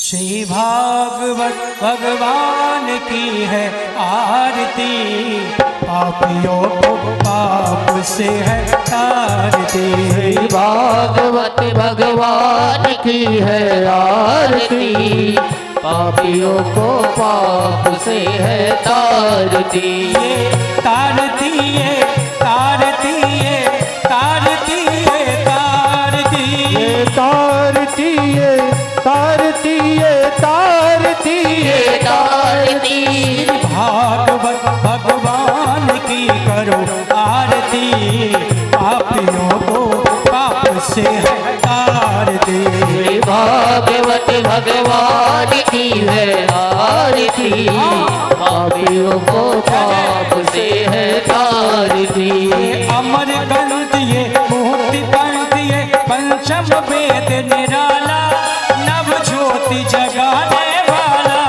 श्री भागवत भगवान की है आरती, पापियों को पाप से है तारती। श्री भागवत भगवान की है आरती, पापियों को पाप से है तारती। ये तारती है तारती है तारती है तारती, ये तारती है तारती है तारती है तारती। भागवत भगवान की करो आरती, पापियों को पाप से है तारती। भागवत भगवान की है आरती, पापियों को पाप से है तारती। अमर ग्रंथ ये मुक्ति पंथ ये पंचम वेद निराला, नव ज्योति जगाने वाला।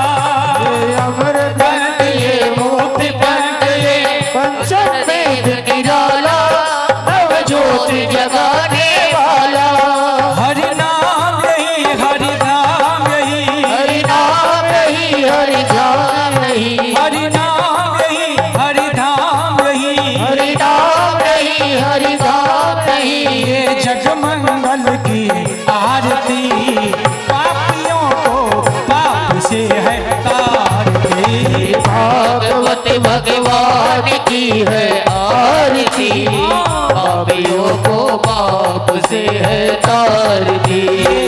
अमर ग्रंथ ये मुक्ति पंथ ये पंचम वेद निराला, नव ज्योति जगाने वाला। हरि नाम यही हरि नाम यही हरि नाम यही हरि नाम यही हरि नाम यही हरि धाम यही हरि नाम यही हरि नाम यही। ये जगमंगल की आरती, पापियों को पाप से है तारती। भागवत भगवान की है आरती, पापियों को पाप से है तारती।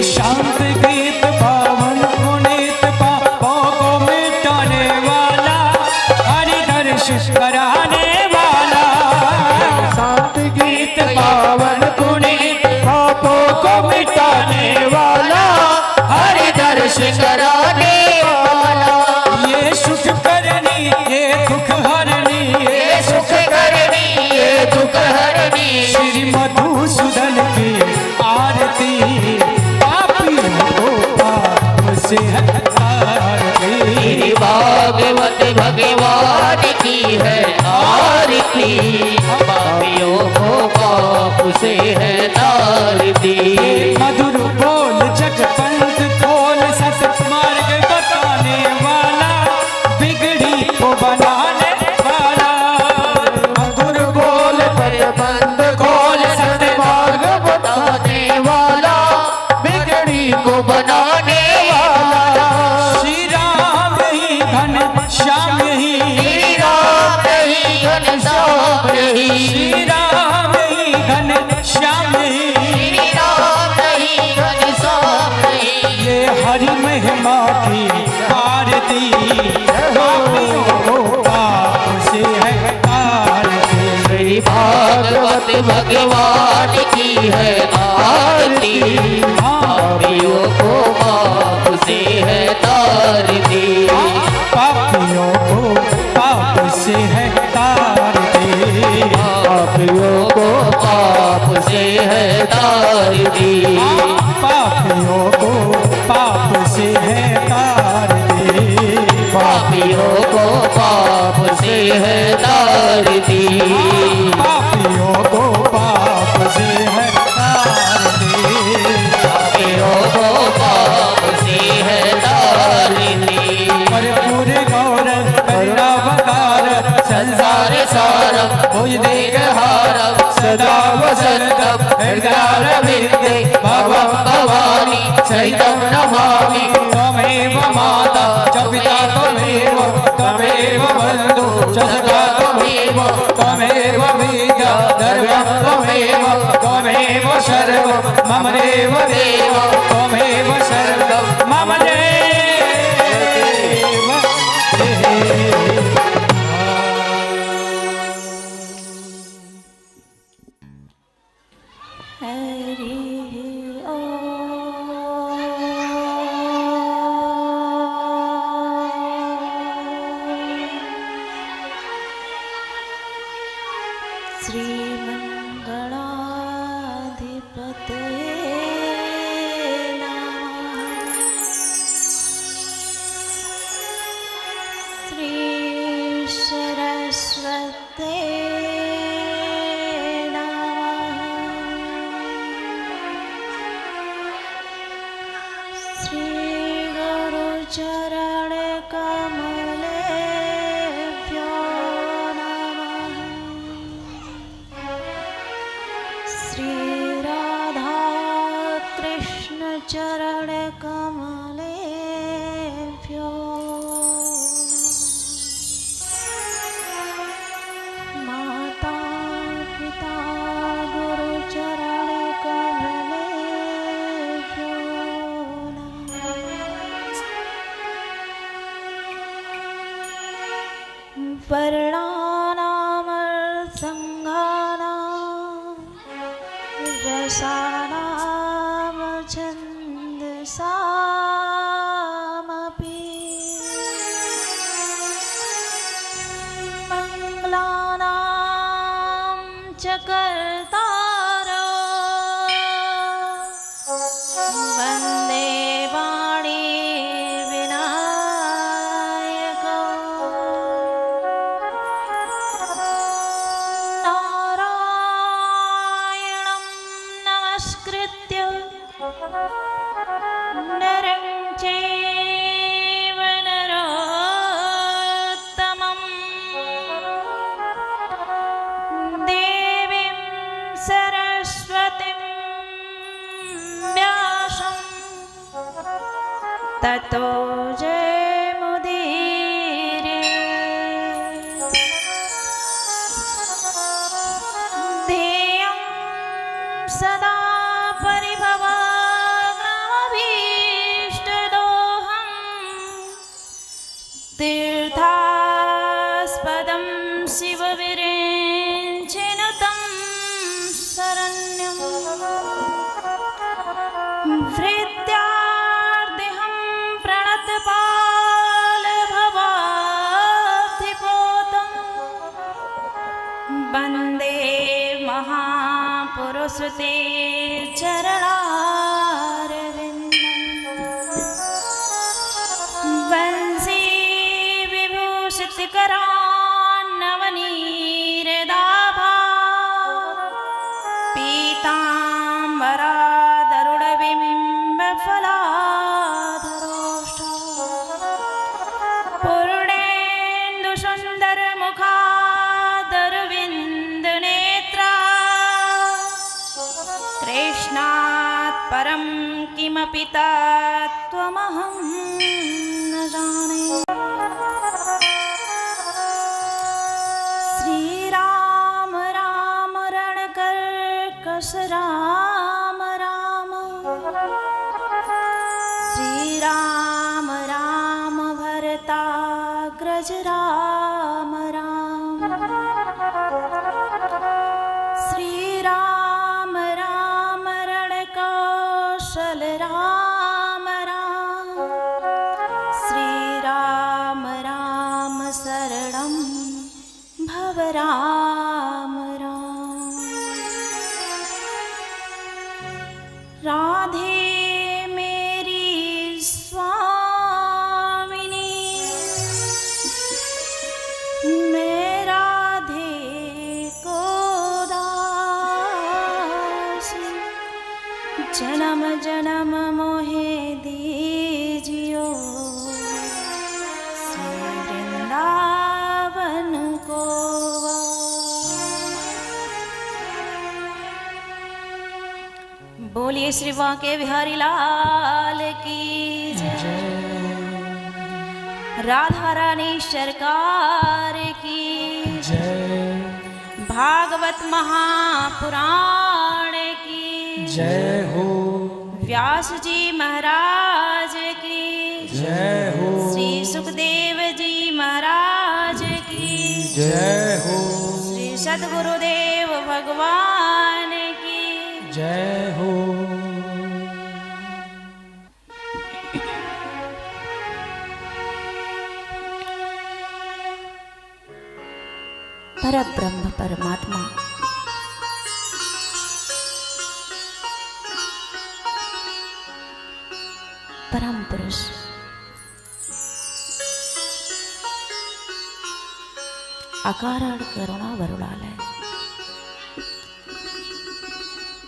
शांत गीत पावन पुनीत पापों को मिटाने वाला, हरि दर्शन कराने वाला। शांत गीत पावन पुनीत पापों को मिटाने वाला, हरि दर्शन कराने वाला। ये सुख करनी ये दुख हरनी, ये सुख करनी ये दुख हरनी। श्री मधुसूदन की आरती, पापियों को पाप से है तारती। श्री भागवत भगवान की है आरती, पापियों को पाप से है तारती। मधुर बोल जगपंथ खोल, सतमार्ग बताने वाला, बिगड़ी को बनाने वाला। मधुर बोल बंद खोल सतमार्ग बताने वाला, बिगड़ी को बनाने वाला। श्री राम ही घन श्याम ही, श्री राम ही घनश्याम ही, श्री राम ही घन श्याम ही। श्री राम ही घनश्याम ही। ये हरि महिमा की आरती, पापियों को पाप से है तारती। श्री भागवत भगवान की है आरती, पापियों को पाप से है तारती। पापियों को पाप से है तारती। पापियों को पाप से है तारती। पापियों को पाप से है तारती। पापियों को पाप से है तारती। पापियों को पाप से है तारती। पापियों को पाप से है तारती। पर पूरे गौरव करुणावतार, संसार सारम भुज देगहारम, सदा वसंतम हृदयारविंदे भवं भवानी सहितं नमामि। त्वमेव माता च पिता त्वमेव, त्वमेव बन्धु च सखा त्वमेव, त्वमेव विद्या धर्मं त्वमेव, त्वमेव सर्वं मम देव देव, त्वमेव सर्वं मम देव देव। श्रीमंगलाधिपतये चरण कमलेभ्यो नमः। श्री राधा कृष्ण चरण कमलेभ्यो, माता पिता गुरु चरण कमलेभ्यो नमः। वर्णानां संघानां रसानां छन्दसामपि मङ्गलानां च कर्तारो वन्दे वाणी विनायको। नारायणं नमस्कृत्य नरं चैव नरोत्तमं, देवीं सरस्वतीं व्यासं ततो जयमुदीरये। ध्येयं सदा परिभवाग्नाभीष्टदोहं, तीर्थास्पदं शिवविरिञ्चिनुतं शरण्यं। वृद्धार्देहं प्रणतपालभवाब्धिपोतं, वन्दे महापुरुषते चरणारविन्दम्। वंशी विभूषितकरान्नवनीरदाभा, पीताम्बरादरुणबिम्बफलाधरोष्ठा, पूर्णेन्दुसुन्दरमुखादरविन्दनेत्रा, कृष्णात् परं किमपि तत्त्वमहं न जाने। श्रीराम राम रणकर्कश राम राम, श्रीराम राम भरताग्रज राम राम, श्रीराम राम रणकौशल राम राम, श्रीराम राम शरणं भव राम राम। राधे मेरी स्वामिनी, मैं राधे को दासी, जन्म जन्म मोहे दीजियो श्री वृंदावन को। बोलिए श्री बांके बिहारी लाल की जय। राधा रानी सरकार की जय। भागवत महापुराण की जय हो। व्यास जी महाराज की जय हो। श्री सुखदेव जी महाराज की जय हो। श्री सद्गुरुदेव भगवान की जय हो। परब्रह्म परमात्मा परम पुरुष अकारण करुणा वरुणालय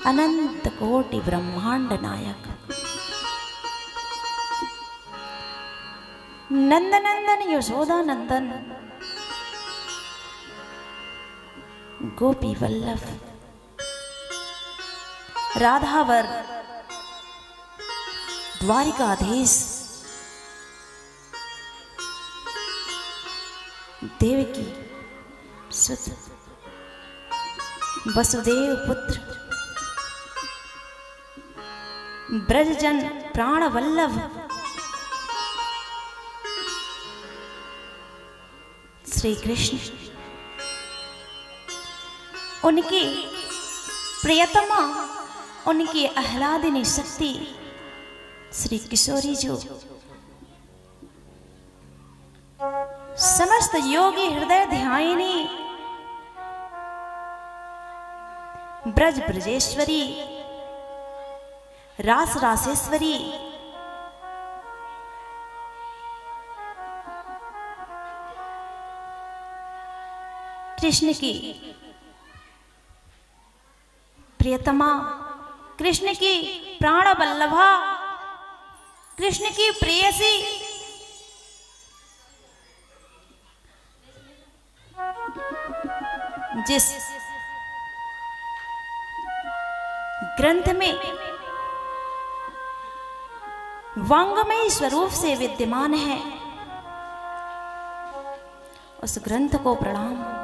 अनंत कोटि ब्रह्मांड नायक नंदनंदन यशोदा नंदन गोपी वल्लभ राधावर द्वारिकाधीश देवकी सुत वसुदेव पुत्र ब्रजजन प्राण वल्लभ श्री कृष्ण, उनकी प्रियतमा, उनकी आह्लादिनी शक्ति श्री किशोरी जो समस्त योगी हृदय ध्यायिनी ब्रज ब्रजेश्वरी रास रासेश्वरी कृष्ण की प्रियतमा, कृष्ण की प्राण वल्लभा, कृष्ण की प्रेयसी, जिस ग्रंथ में वांगमय स्वरूप से विद्यमान है, उस ग्रंथ को प्रणाम।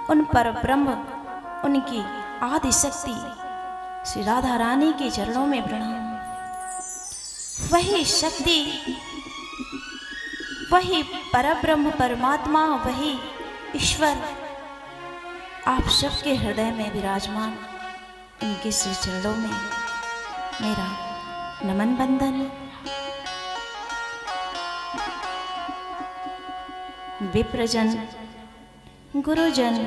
उन पर ब्रह्म, उनकी आदि शक्ति श्री राधा रानी के चरणों में प्रणाम। वही शक्ति, वही परब्रह्म परमात्मा, वही ईश्वर आप सबके हृदय में विराजमान, इनके श्री चरणों में मेरा नमन बंदन। विप्रजन, गुरुजन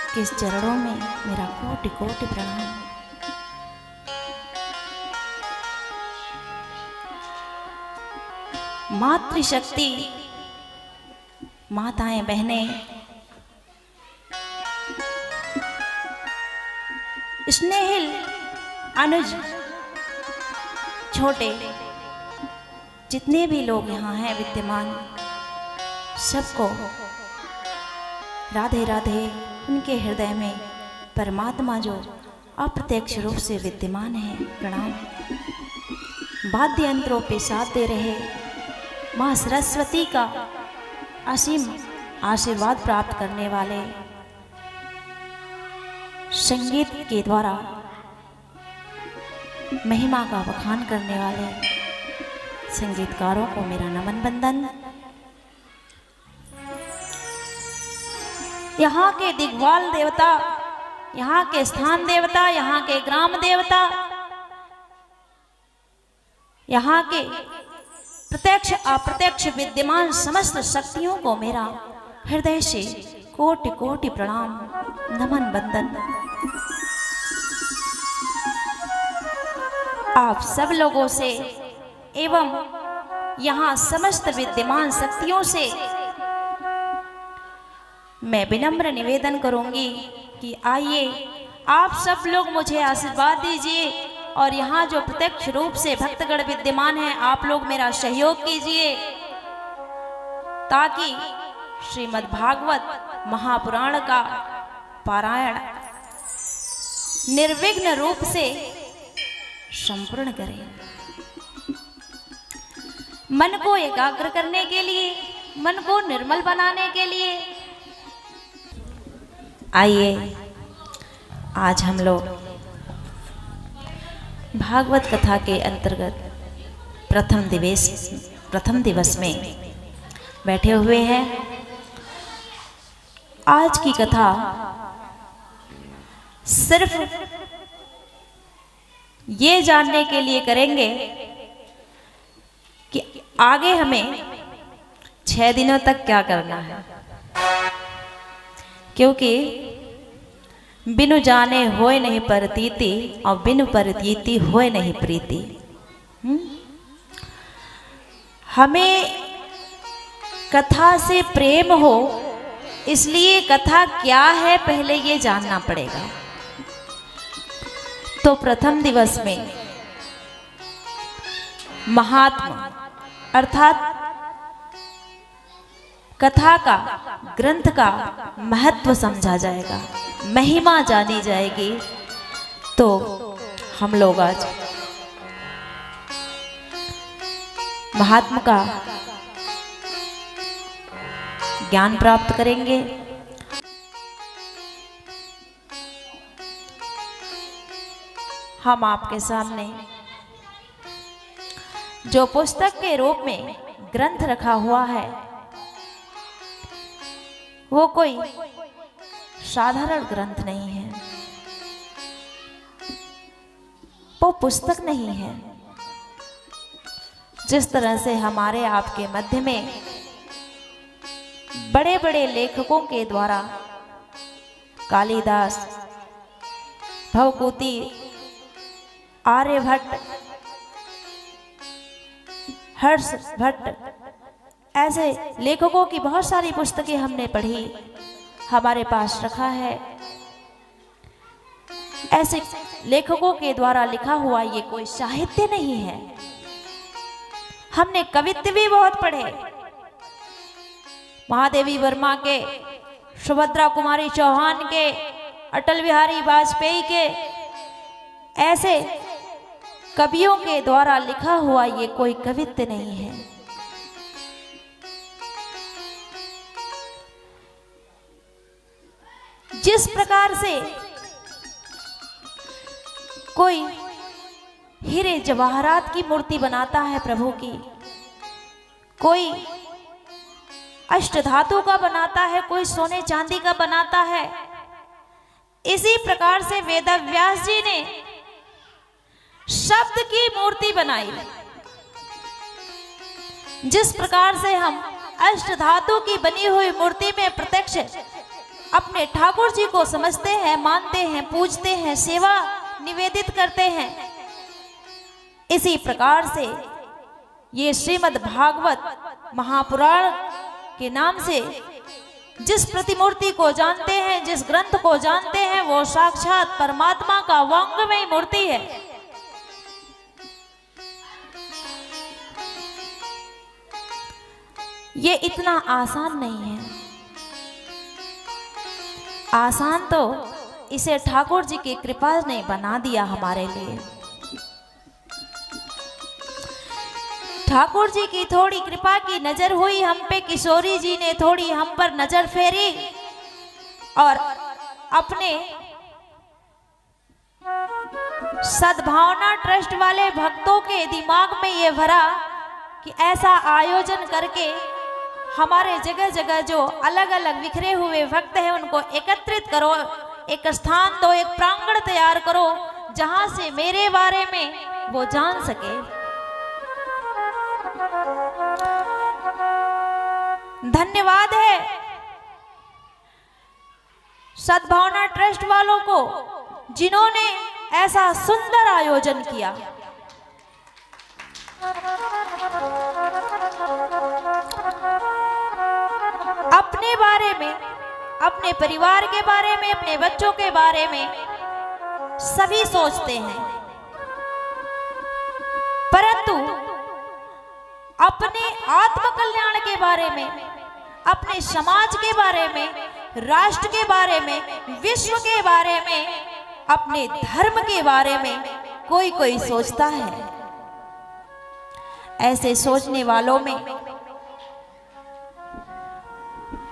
के चरणों में मेरा कोटि कोटि प्रणाम। मातृशक्ति, माताएं बहनें, स्नेहिल अनुज, छोटे जितने भी लोग यहाँ हैं विद्यमान, सबको राधे राधे। उनके हृदय में परमात्मा जो अप्रत्यक्ष रूप से विद्यमान है, प्रणाम। वाद्य यंत्रों पे साथ दे रहे माँ सरस्वती का असीम आशीर्वाद प्राप्त करने वाले, संगीत के द्वारा महिमा का बखान करने वाले संगीतकारों को मेरा नमन बंदन। यहाँ के दिग्वाल देवता, यहाँ के स्थान देवता, यहाँ के ग्राम देवता, यहाँ के प्रत्यक्ष अप्रत्यक्ष विद्यमान समस्त शक्तियों को मेरा हृदय से कोटि कोटि प्रणाम, नमन बंदन। आप सब लोगों से एवं यहाँ समस्त विद्यमान शक्तियों से मैं विनम्र निवेदन करूंगी कि आइए आप सब लोग मुझे आशीर्वाद दीजिए, और यहाँ जो प्रत्यक्ष रूप से भक्तगण विद्यमान हैं, आप लोग मेरा सहयोग कीजिए, ताकि श्रीमद् भागवत महापुराण का पारायण निर्विघ्न रूप से संपूर्ण करें। मन को एकाग्र करने के लिए, मन को निर्मल बनाने के लिए आइए आज हम लोग भागवत कथा के अंतर्गत प्रथम दिवस में बैठे हुए हैं। आज की कथा सिर्फ ये जानने के लिए करेंगे कि आगे हमें 6 दिनों तक क्या करना है, क्योंकि बिनु जाने होए नहीं परतीति और बिनु परतीति होए नहीं प्रीति। हमें कथा से प्रेम हो, इसलिए कथा क्या है पहले ये जानना पड़ेगा। तो तो प्रथम दिवस में महात्मा अर्थात कथा का, ग्रंथ का महत्व समझा जाएगा, महिमा जानी जाएगी। तो हम लोग आज महात्मा का ज्ञान प्राप्त करेंगे। हम आपके सामने जो पुस्तक के रूप में ग्रंथ रखा हुआ है वो कोई साधारण ग्रंथ नहीं है, वो पुस्तक नहीं है। जिस तरह से हमारे आपके मध्य में बड़े बड़े लेखकों के द्वारा कालिदास, भवभूति, आर्यभट्ट, हर्ष भट्ट, ऐसे लेखकों की बहुत सारी पुस्तकें हमने पढ़ी, हमारे पास रखा है। ऐसे लेखकों के द्वारा लिखा हुआ ये कोई साहित्य नहीं है। हमने कवित्व भी बहुत पढ़े, महादेवी वर्मा के, सुभद्रा कुमारी चौहान के, अटल बिहारी वाजपेयी के, ऐसे कवियों के द्वारा लिखा हुआ ये कोई कवित्व नहीं है। जिस प्रकार से कोई हीरे जवाहरात की मूर्ति बनाता है प्रभु की, कोई अष्टधातु का बनाता है, कोई सोने चांदी का बनाता है, इसी प्रकार से वेदव्यास जी ने शब्द की मूर्ति बनाई। जिस प्रकार से हम अष्टधातु की बनी हुई मूर्ति में प्रत्यक्ष अपने ठाकुर जी को समझते हैं, मानते हैं, पूजते हैं, सेवा निवेदित करते हैं, इसी प्रकार से ये श्रीमद् भागवत महापुराण के नाम से जिस प्रतिमूर्ति को जानते हैं, जिस ग्रंथ को जानते हैं, वो साक्षात परमात्मा का वांग्मय मूर्ति है। ये इतना आसान नहीं है। आसान तो इसे ठाकुर जी की कृपा ने बना दिया हमारे लिए। ठाकुर जी की थोड़ी कृपा की नजर हुई हम पे, किशोरी जी ने थोड़ी हम पर नजर फेरी और अपने सद्भावना ट्रस्ट वाले भक्तों के दिमाग में ये भरा कि ऐसा आयोजन करके हमारे जगह जगह जो अलग अलग बिखरे हुए भक्त हैं उनको एकत्रित करो, एक स्थान दो, एक प्रांगण तैयार करो जहां से मेरे बारे में वो जान सके। धन्यवाद है सद्भावना ट्रस्ट वालों को जिन्होंने ऐसा सुंदर आयोजन किया। अपने बारे में, अपने परिवार के बारे में, अपने बच्चों के बारे में सभी सोचते हैं, परंतु अपने आत्म कल्याण के बारे में, अपने समाज के बारे में, राष्ट्र के बारे में, विश्व के बारे में, अपने धर्म के बारे में कोई कोई सोचता है। ऐसे सोचने वालों में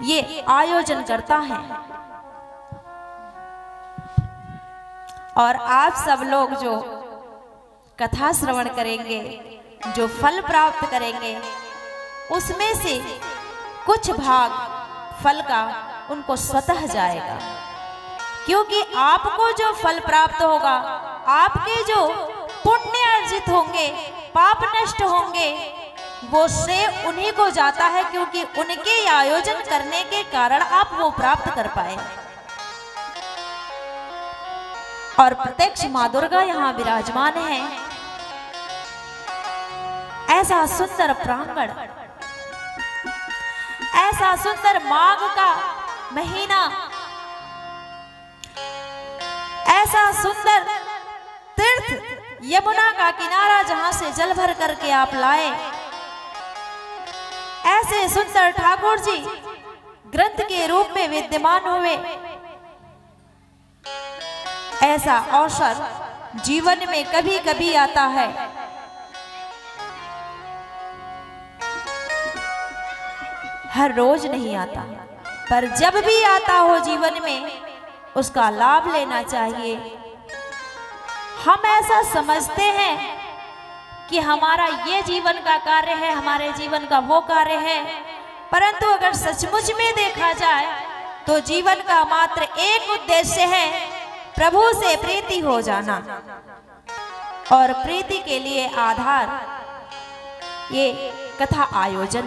ये आयोजन करता है। और आप सब लोग जो कथा श्रवण करेंगे, जो फल प्राप्त करेंगे, उसमें से कुछ भाग फल का उनको स्वतः जाएगा, क्योंकि आपको जो फल प्राप्त होगा, आपके जो पुण्य अर्जित होंगे, पाप नष्ट होंगे, वो श्रेय उन्हीं को जाता है, क्योंकि उनके आयोजन करने के कारण आप वो प्राप्त कर पाए। और प्रत्यक्ष माँ दुर्गा यहाँ विराजमान है। ऐसा सुंदर प्रांगण, ऐसा सुंदर माघ का महीना, ऐसा सुंदर यमुना का किनारा जहां से जल भर करके आप लाए, ऐसे सुंदर ठाकुर जी ग्रंथ के रूप में विद्यमान हुए। ऐसा अवसर जीवन में कभी कभी आता है। हर रोज नहीं आता, पर जब भी आता हो जीवन में उसका लाभ लेना चाहिए। हम ऐसा समझते हैं कि हमारा ये जीवन का कार्य है, हमारे जीवन का वो कार्य है, परंतु अगर सचमुच में देखा जाए तो जीवन का मात्र एक उद्देश्य है, प्रभु से प्रीति हो जाना। और प्रीति के लिए आधार ये कथा आयोजन